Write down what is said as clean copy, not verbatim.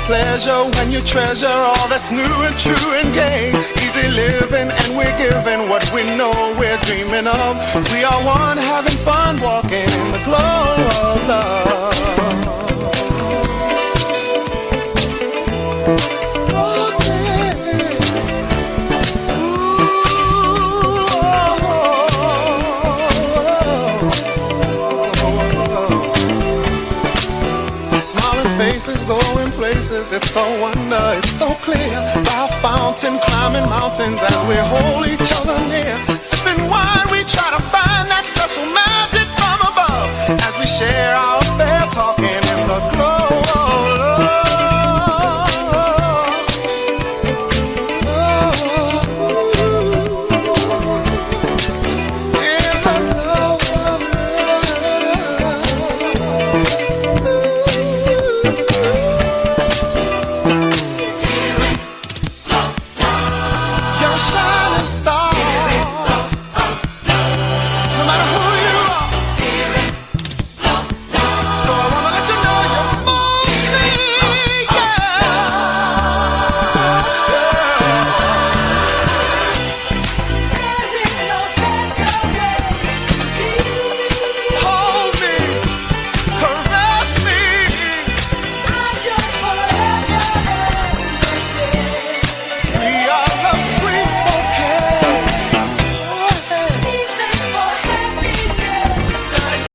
pleasure when you treasure all that's new and true and gay. Easy living and we're giving what we know we're dreaming of. We are one having fun walking in the glow of love. Going places, it's so wonder, it's so clear. By a fountain, climbing mountains as we hold each other near. Sipping wine, we try to find that special magic from above as we share our